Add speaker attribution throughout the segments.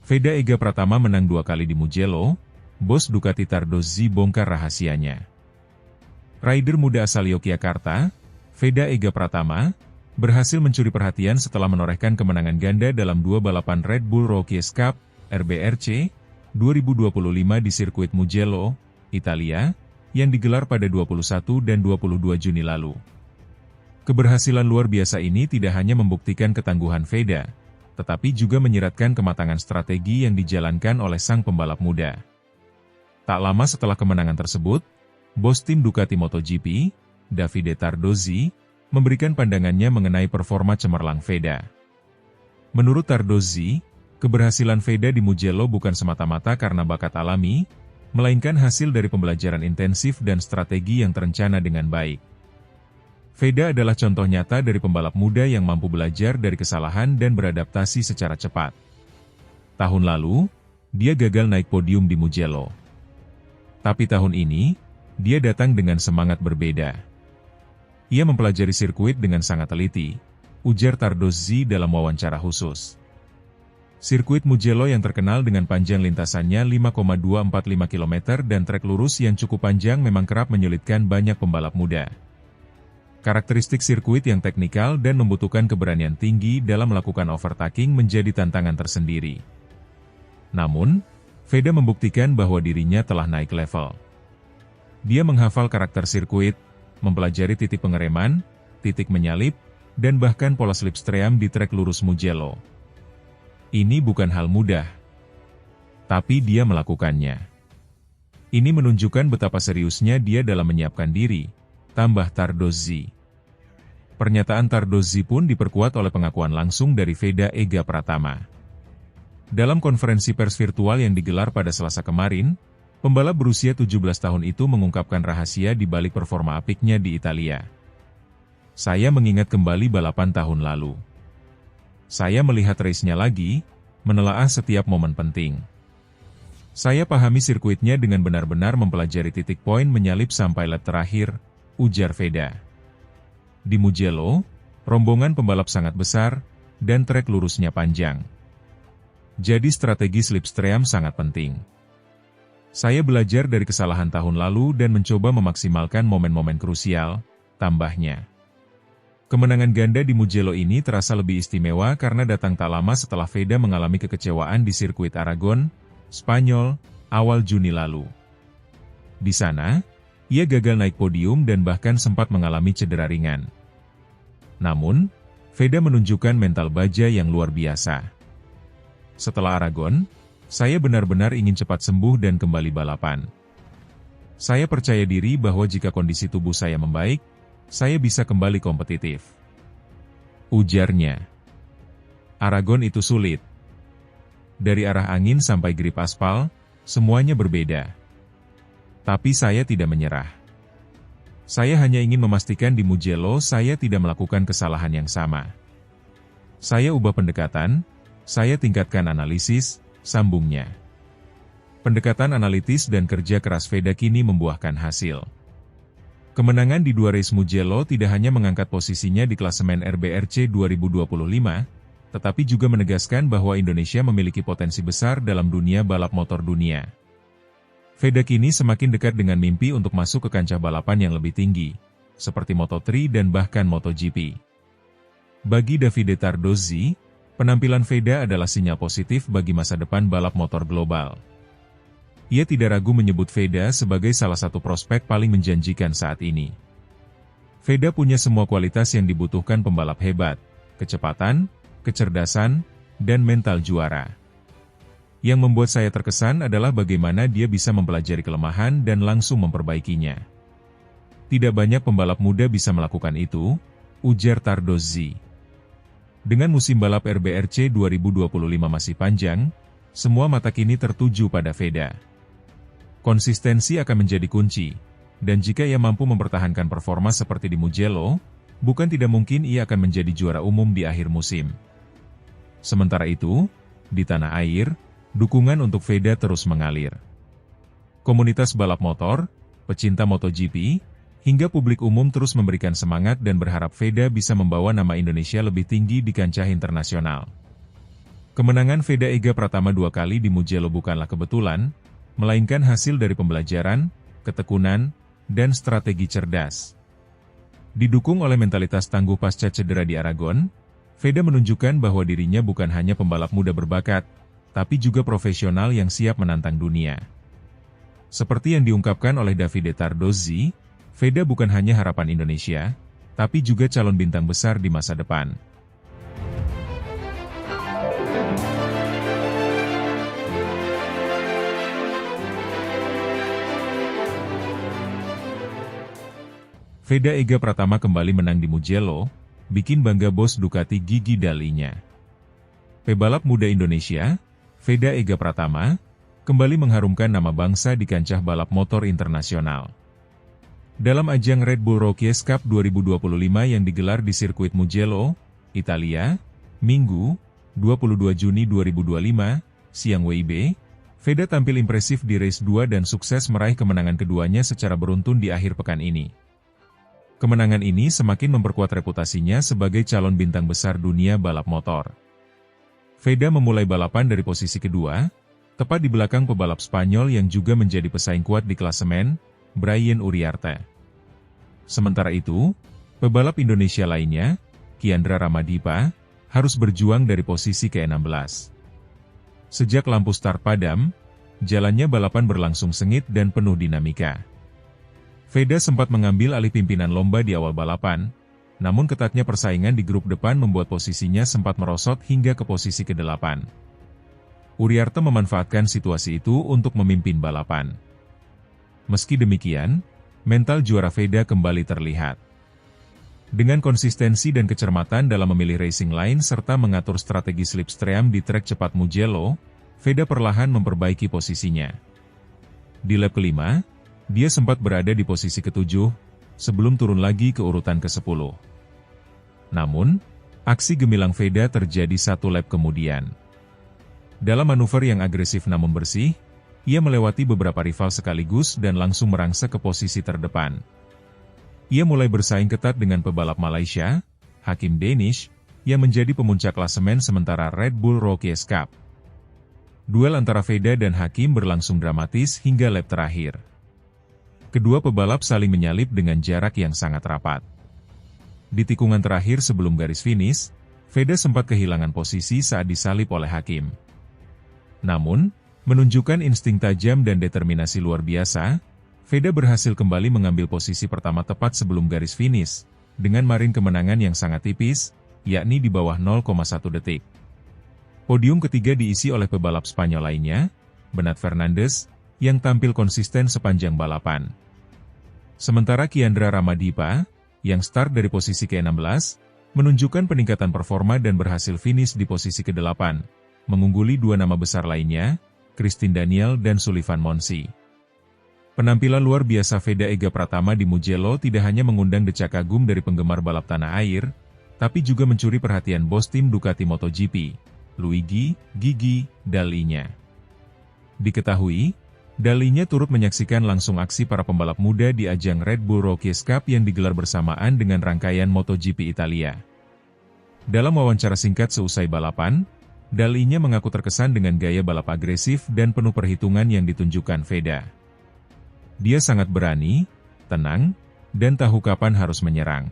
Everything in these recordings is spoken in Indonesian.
Speaker 1: Veda Ega Pratama menang 2 kali di Mugello, bos Ducati Tardozzi bongkar rahasianya. Rider muda asal Yogyakarta, Veda Ega Pratama, berhasil mencuri perhatian setelah menorehkan kemenangan ganda dalam 2 balapan Red Bull Rookies Cup, RBRC, 2025 di sirkuit Mugello, Italia, yang digelar pada 21 dan 22 Juni lalu. Keberhasilan luar biasa ini tidak hanya membuktikan ketangguhan Veda, tetapi juga menyiratkan kematangan strategi yang dijalankan oleh sang pembalap muda. Tak lama setelah kemenangan tersebut, bos tim Ducati MotoGP, Davide Tardozzi, memberikan pandangannya mengenai performa cemerlang Veda. Menurut Tardozzi, keberhasilan Veda di Mugello bukan semata-mata karena bakat alami, melainkan hasil dari pembelajaran intensif dan strategi yang terencana dengan baik. Veda adalah contoh nyata dari pembalap muda yang mampu belajar dari kesalahan dan beradaptasi secara cepat. Tahun lalu, dia gagal naik podium di Mugello. Tapi tahun ini, dia datang dengan semangat berbeda. Ia mempelajari sirkuit dengan sangat teliti, ujar Tardozzi dalam wawancara khusus. Sirkuit Mugello yang terkenal dengan panjang lintasannya 5,245 km dan trek lurus yang cukup panjang memang kerap menyulitkan banyak pembalap muda. Karakteristik sirkuit yang teknikal dan membutuhkan keberanian tinggi dalam melakukan overtaking menjadi tantangan tersendiri. Namun, Veda membuktikan bahwa dirinya telah naik level. Dia menghafal karakter sirkuit, mempelajari titik pengereman, titik menyalip, dan bahkan pola slipstream di trek lurus Mugello. Ini bukan hal mudah, tapi dia melakukannya. Ini menunjukkan betapa seriusnya dia dalam menyiapkan diri, tambah Tardozzi. Pernyataan Tardozzi pun diperkuat oleh pengakuan langsung dari Veda Ega Pratama. Dalam konferensi pers virtual yang digelar pada Selasa kemarin, pembalap berusia 17 tahun itu mengungkapkan rahasia di balik performa apiknya di Italia. Saya mengingat kembali balapan tahun lalu. Saya melihat race-nya lagi, menelaah setiap momen penting. Saya pahami sirkuitnya dengan benar-benar mempelajari titik poin menyalip sampai lap terakhir, ujar Veda. Di Mugello, rombongan pembalap sangat besar, dan trek lurusnya panjang. Jadi strategi slipstream sangat penting. Saya belajar dari kesalahan tahun lalu dan mencoba memaksimalkan momen-momen krusial, tambahnya. Kemenangan ganda di Mugello ini terasa lebih istimewa karena datang tak lama setelah Veda mengalami kekecewaan di sirkuit Aragon, Spanyol, awal Juni lalu. Di sana, ia gagal naik podium dan bahkan sempat mengalami cedera ringan. Namun, Veda menunjukkan mental baja yang luar biasa. Setelah Aragon, saya benar-benar ingin cepat sembuh dan kembali balapan. Saya percaya diri bahwa jika kondisi tubuh saya membaik, saya bisa kembali kompetitif. Ujarnya. Aragon itu sulit. Dari arah angin sampai grip aspal, semuanya berbeda. Tapi saya tidak menyerah. Saya hanya ingin memastikan di Mugello saya tidak melakukan kesalahan yang sama. Saya ubah pendekatan, saya tingkatkan analisis, sambungnya. Pendekatan analitis dan kerja keras Veda kini membuahkan hasil. Kemenangan di 2 race Mugello tidak hanya mengangkat posisinya di klasemen RBRC 2025, tetapi juga menegaskan bahwa Indonesia memiliki potensi besar dalam dunia balap motor dunia. Veda kini semakin dekat dengan mimpi untuk masuk ke kancah balapan yang lebih tinggi, seperti Moto3 dan bahkan MotoGP. Bagi Davide Tardozzi, penampilan Veda adalah sinyal positif bagi masa depan balap motor global. Ia tidak ragu menyebut Veda sebagai salah satu prospek paling menjanjikan saat ini. Veda punya semua kualitas yang dibutuhkan pembalap hebat, kecepatan, kecerdasan, dan mental juara. Yang membuat saya terkesan adalah bagaimana dia bisa mempelajari kelemahan dan langsung memperbaikinya. Tidak banyak pembalap muda bisa melakukan itu, ujar Tardozzi. Dengan musim balap RBRC 2025 masih panjang, semua mata kini tertuju pada Veda. Konsistensi akan menjadi kunci, dan jika ia mampu mempertahankan performa seperti di Mugello, bukan tidak mungkin ia akan menjadi juara umum di akhir musim. Sementara itu, di tanah air, dukungan untuk Veda terus mengalir. Komunitas balap motor, pecinta MotoGP, hingga publik umum terus memberikan semangat dan berharap Veda bisa membawa nama Indonesia lebih tinggi di kancah internasional. Kemenangan Veda Ega Pratama 2 kali di Mugello bukanlah kebetulan, melainkan hasil dari pembelajaran, ketekunan, dan strategi cerdas. Didukung oleh mentalitas tangguh pasca cedera di Aragon, Veda menunjukkan bahwa dirinya bukan hanya pembalap muda berbakat, tapi juga profesional yang siap menantang dunia. Seperti yang diungkapkan oleh Davide Tardozzi, Veda bukan hanya harapan Indonesia, tapi juga calon bintang besar di masa depan. Veda Ega Pratama kembali menang di Mugello, bikin bangga bos Ducati Gigi Dall'Igna. Pebalap muda Indonesia, Veda Ega Pratama, kembali mengharumkan nama bangsa di kancah balap motor internasional. Dalam ajang Red Bull Rookies Cup 2025 yang digelar di sirkuit Mugello, Italia, Minggu, 22 Juni 2025, siang WIB, Veda tampil impresif di race 2 dan sukses meraih kemenangan keduanya secara beruntun di akhir pekan ini. Kemenangan ini semakin memperkuat reputasinya sebagai calon bintang besar dunia balap motor. Veda memulai balapan dari posisi kedua, tepat di belakang pebalap Spanyol yang juga menjadi pesaing kuat di klasemen, Brian Uriarte. Sementara itu, pebalap Indonesia lainnya, Kiandra Ramadipa, harus berjuang dari posisi ke-16. Sejak lampu start padam, jalannya balapan berlangsung sengit dan penuh dinamika. Veda sempat mengambil alih pimpinan lomba di awal balapan, namun ketatnya persaingan di grup depan membuat posisinya sempat merosot hingga ke posisi ke-8. Uriarte memanfaatkan situasi itu untuk memimpin balapan. Meski demikian, mental juara Veda kembali terlihat. Dengan konsistensi dan kecermatan dalam memilih racing line serta mengatur strategi slipstream di trek cepat Mugello, Veda perlahan memperbaiki posisinya. Di lap kelima, dia sempat berada di posisi ke-7, sebelum turun lagi ke urutan ke-10. Namun, aksi gemilang Veda terjadi 1 lap kemudian. Dalam manuver yang agresif namun bersih, ia melewati beberapa rival sekaligus dan langsung merangsek ke posisi terdepan. Ia mulai bersaing ketat dengan pebalap Malaysia, Hakim Danish, yang menjadi pemuncak klasemen sementara Red Bull Rookies Cup. Duel antara Veda dan Hakim berlangsung dramatis hingga lap terakhir. Kedua pebalap saling menyalip dengan jarak yang sangat rapat. Di tikungan terakhir sebelum garis finish, Veda sempat kehilangan posisi saat disalip oleh Hakim. Namun, menunjukkan insting tajam dan determinasi luar biasa, Veda berhasil kembali mengambil posisi pertama tepat sebelum garis finish, dengan margin kemenangan yang sangat tipis, yakni di bawah 0,1 detik. Podium ketiga diisi oleh pebalap Spanyol lainnya, Bernat Fernandes, yang tampil konsisten sepanjang balapan. Sementara Kiandra Ramadipa, yang start dari posisi ke-16, menunjukkan peningkatan performa dan berhasil finish di posisi ke-8, mengungguli 2 nama besar lainnya, Christine Daniel dan Sullivan Monsi. Penampilan luar biasa Veda Ega Pratama di Mugello tidak hanya mengundang decak kagum dari penggemar balap tanah air, tapi juga mencuri perhatian bos tim Ducati MotoGP, Luigi Gigi Dall'Igna. Diketahui, Dall'Igna turut menyaksikan langsung aksi para pembalap muda di ajang Red Bull Rookies Cup yang digelar bersamaan dengan rangkaian MotoGP Italia. Dalam wawancara singkat seusai balapan, Dall'Igna mengaku terkesan dengan gaya balap agresif dan penuh perhitungan yang ditunjukkan Veda. Dia sangat berani, tenang, dan tahu kapan harus menyerang.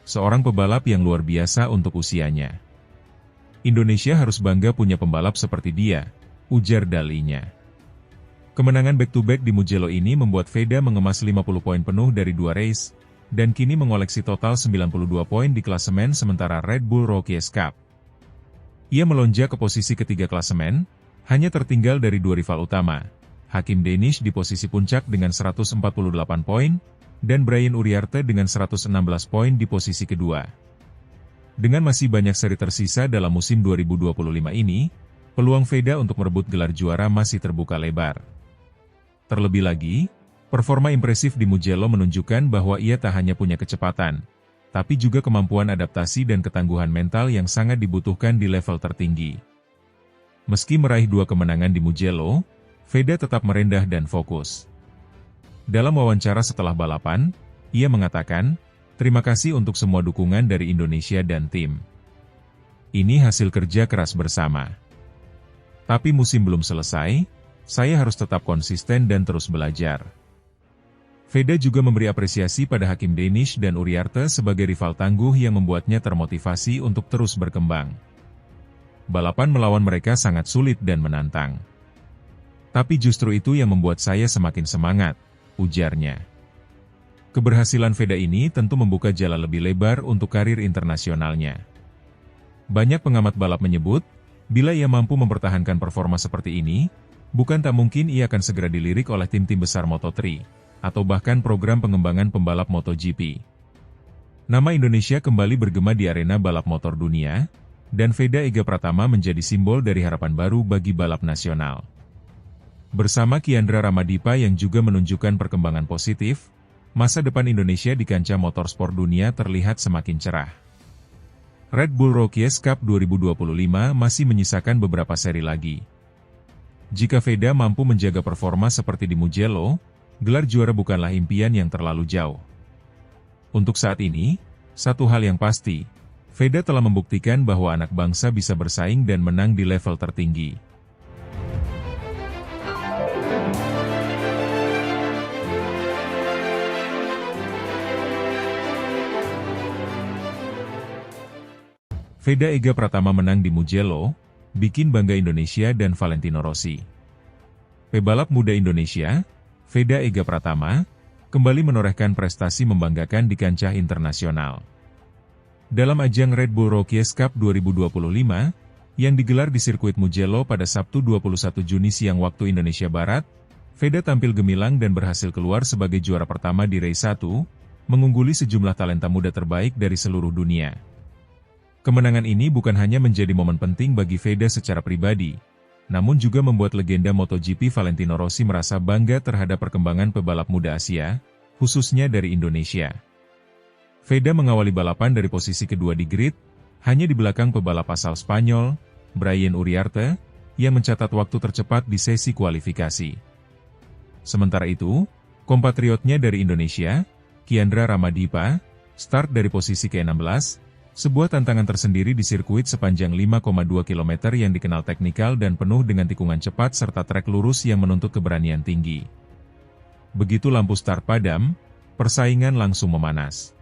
Speaker 1: Seorang pebalap yang luar biasa untuk usianya. Indonesia harus bangga punya pembalap seperti dia, ujar Dall'Igna. Kemenangan back-to-back di Mugello ini membuat Veda mengemas 50 poin penuh dari 2 race, dan kini mengoleksi total 92 poin di klasemen sementara Red Bull Rookies Cup. Ia melonjak ke posisi ketiga klasemen, hanya tertinggal dari 2 rival utama, Hakim Danish di posisi puncak dengan 148 poin, dan Brian Uriarte dengan 116 poin di posisi kedua. Dengan masih banyak seri tersisa dalam musim 2025 ini, peluang Veda untuk merebut gelar juara masih terbuka lebar. Terlebih lagi, performa impresif di Mugello menunjukkan bahwa ia tak hanya punya kecepatan, tapi juga kemampuan adaptasi dan ketangguhan mental yang sangat dibutuhkan di level tertinggi. Meski meraih 2 kemenangan di Mugello, Veda tetap merendah dan fokus. Dalam wawancara setelah balapan, ia mengatakan, "Terima kasih untuk semua dukungan dari Indonesia dan tim. Ini hasil kerja keras bersama. Tapi musim belum selesai, saya harus tetap konsisten dan terus belajar. Veda juga memberi apresiasi pada Hakim Danish dan Uriarte sebagai rival tangguh yang membuatnya termotivasi untuk terus berkembang. Balapan melawan mereka sangat sulit dan menantang. Tapi justru itu yang membuat saya semakin semangat, ujarnya. Keberhasilan Veda ini tentu membuka jalan lebih lebar untuk karir internasionalnya. Banyak pengamat balap menyebut, bila ia mampu mempertahankan performa seperti ini, bukan tak mungkin ia akan segera dilirik oleh tim-tim besar Moto3, atau bahkan program pengembangan pembalap MotoGP. Nama Indonesia kembali bergema di arena balap motor dunia, dan Veda Ega Pratama menjadi simbol dari harapan baru bagi balap nasional. Bersama Kiandra Ramadipa yang juga menunjukkan perkembangan positif, masa depan Indonesia di kancah motorsport dunia terlihat semakin cerah. Red Bull Rookies Cup 2025 masih menyisakan beberapa seri lagi. Jika Veda mampu menjaga performa seperti di Mugello, gelar juara bukanlah impian yang terlalu jauh. Untuk saat ini, satu hal yang pasti, Veda telah membuktikan bahwa anak bangsa bisa bersaing dan menang di level tertinggi. Veda Ega Pratama menang di Mugello, bikin bangga Indonesia dan Valentino Rossi. Pebalap muda Indonesia, Veda Ega Pratama, kembali menorehkan prestasi membanggakan di kancah internasional. Dalam ajang Red Bull Rookies Cup 2025, yang digelar di sirkuit Mugello pada Sabtu 21 Juni siang waktu Indonesia Barat, Veda tampil gemilang dan berhasil keluar sebagai juara pertama di race 1, mengungguli sejumlah talenta muda terbaik dari seluruh dunia. Kemenangan ini bukan hanya menjadi momen penting bagi Veda secara pribadi, namun juga membuat legenda MotoGP Valentino Rossi merasa bangga terhadap perkembangan pebalap muda Asia, khususnya dari Indonesia. Veda mengawali balapan dari posisi kedua di grid, hanya di belakang pebalap asal Spanyol, Brian Uriarte, yang mencatat waktu tercepat di sesi kualifikasi. Sementara itu, kompatriotnya dari Indonesia, Kiandra Ramadipa, start dari posisi ke-16, sebuah tantangan tersendiri di sirkuit sepanjang 5,2 km yang dikenal teknikal dan penuh dengan tikungan cepat serta trek lurus yang menuntut keberanian tinggi. Begitu lampu start padam, persaingan langsung memanas.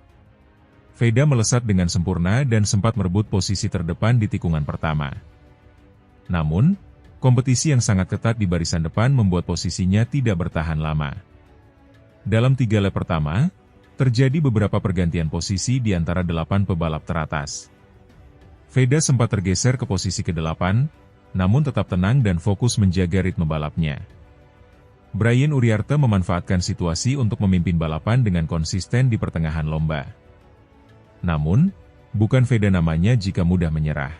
Speaker 1: Veda melesat dengan sempurna dan sempat merebut posisi terdepan di tikungan pertama. Namun, kompetisi yang sangat ketat di barisan depan membuat posisinya tidak bertahan lama. Dalam 3 lap pertama, terjadi beberapa pergantian posisi di antara 8 pebalap teratas. Veda sempat tergeser ke posisi ke-8, namun tetap tenang dan fokus menjaga ritme balapnya. Brian Uriarte memanfaatkan situasi untuk memimpin balapan dengan konsisten di pertengahan lomba. Namun, bukan Veda namanya jika mudah menyerah.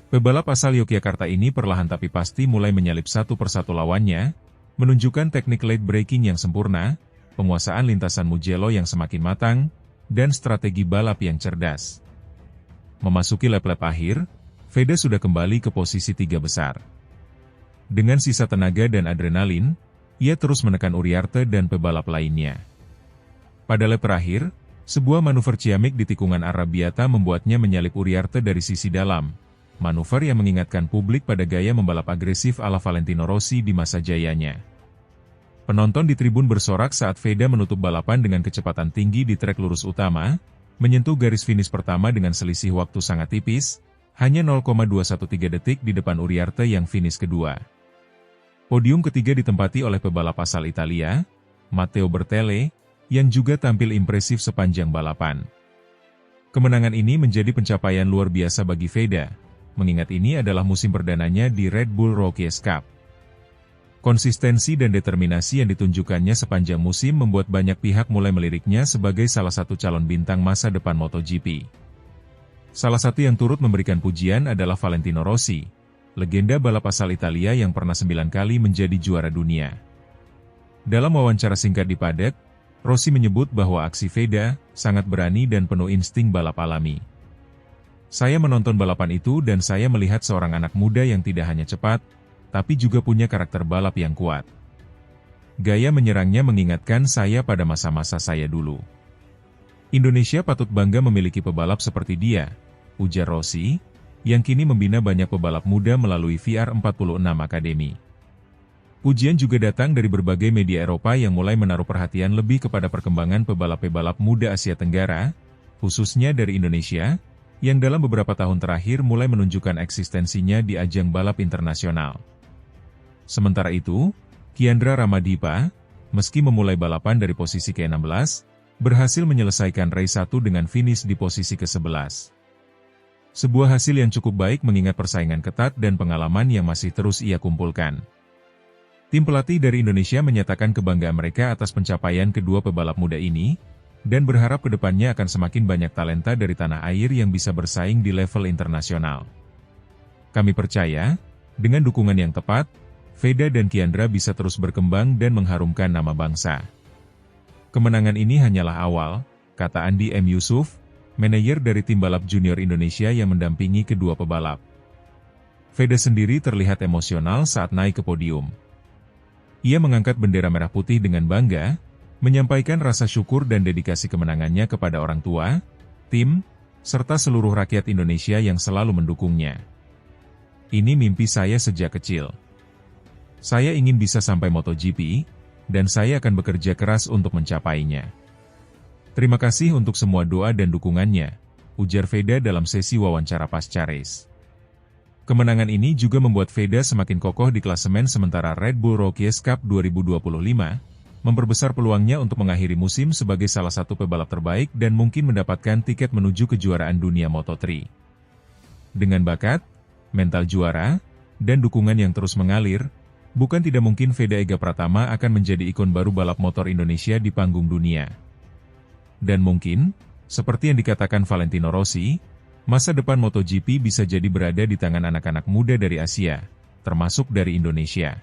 Speaker 1: Pebalap asal Yogyakarta ini perlahan tapi pasti mulai menyalip satu persatu lawannya, menunjukkan teknik late braking yang sempurna, penguasaan lintasan Mugello yang semakin matang, dan strategi balap yang cerdas. Memasuki lap-lap akhir, Veda sudah kembali ke posisi 3 besar. Dengan sisa tenaga dan adrenalin, ia terus menekan Uriarte dan pebalap lainnya. Pada lap terakhir, sebuah manuver ciamik di tikungan Arrabiata membuatnya menyalip Uriarte dari sisi dalam, manuver yang mengingatkan publik pada gaya membalap agresif ala Valentino Rossi di masa jayanya. Penonton di tribun bersorak saat Veda menutup balapan dengan kecepatan tinggi di trek lurus utama, menyentuh garis finish pertama dengan selisih waktu sangat tipis, hanya 0,213 detik di depan Uriarte yang finish kedua. Podium ketiga ditempati oleh pebalap asal Italia, Matteo Bertele, yang juga tampil impresif sepanjang balapan. Kemenangan ini menjadi pencapaian luar biasa bagi Veda, mengingat ini adalah musim perdananya di Red Bull Rookies Cup. Konsistensi dan determinasi yang ditunjukkannya sepanjang musim membuat banyak pihak mulai meliriknya sebagai salah satu calon bintang masa depan MotoGP. Salah satu yang turut memberikan pujian adalah Valentino Rossi, legenda balap asal Italia yang pernah 9 kali menjadi juara dunia. Dalam wawancara singkat di paddock, Rossi menyebut bahwa aksi Veda sangat berani dan penuh insting balap alami. Saya menonton balapan itu dan saya melihat seorang anak muda yang tidak hanya cepat, tapi juga punya karakter balap yang kuat. Gaya menyerangnya mengingatkan saya pada masa-masa saya dulu. Indonesia patut bangga memiliki pebalap seperti dia, ujar Rossi, yang kini membina banyak pebalap muda melalui VR46 Academy. Pujian juga datang dari berbagai media Eropa yang mulai menaruh perhatian lebih kepada perkembangan pebalap-pebalap muda Asia Tenggara, khususnya dari Indonesia, yang dalam beberapa tahun terakhir mulai menunjukkan eksistensinya di ajang balap internasional. Sementara itu, Kiandra Ramadipa, meski memulai balapan dari posisi ke-16, berhasil menyelesaikan race 1 dengan finish di posisi ke-11. Sebuah hasil yang cukup baik mengingat persaingan ketat dan pengalaman yang masih terus ia kumpulkan. Tim pelatih dari Indonesia menyatakan kebanggaan mereka atas pencapaian kedua pebalap muda ini, dan berharap kedepannya akan semakin banyak talenta dari tanah air yang bisa bersaing di level internasional. Kami percaya, dengan dukungan yang tepat, Veda dan Kiandra bisa terus berkembang dan mengharumkan nama bangsa. Kemenangan ini hanyalah awal, kata Andi M. Yusuf, manajer dari tim balap junior Indonesia yang mendampingi kedua pebalap. Veda sendiri terlihat emosional saat naik ke podium. Ia mengangkat bendera merah putih dengan bangga, menyampaikan rasa syukur dan dedikasi kemenangannya kepada orang tua, tim, serta seluruh rakyat Indonesia yang selalu mendukungnya. Ini mimpi saya sejak kecil. Saya ingin bisa sampai MotoGP, dan saya akan bekerja keras untuk mencapainya. Terima kasih untuk semua doa dan dukungannya, ujar Veda dalam sesi wawancara pasca race. Kemenangan ini juga membuat Veda semakin kokoh di klasemen sementara Red Bull Rookies Cup 2025, memperbesar peluangnya untuk mengakhiri musim sebagai salah satu pebalap terbaik dan mungkin mendapatkan tiket menuju kejuaraan dunia Moto3. Dengan bakat, mental juara, dan dukungan yang terus mengalir, bukan tidak mungkin Veda Ega Pratama akan menjadi ikon baru balap motor Indonesia di panggung dunia. Dan mungkin, seperti yang dikatakan Valentino Rossi, masa depan MotoGP bisa jadi berada di tangan anak-anak muda dari Asia, termasuk dari Indonesia.